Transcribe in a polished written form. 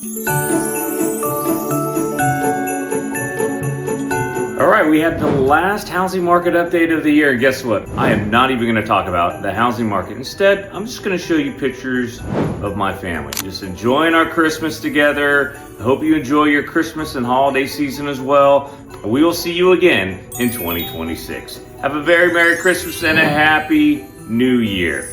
All right, we have the last housing market update of the year. And guess what? I am not even going to talk about the housing market. Instead, I'm just going to show you pictures of my family. Just enjoying our Christmas together. I hope you enjoy your Christmas and holiday season as well. We will see you again in 2026. Have a very Merry Christmas and a Happy New Year.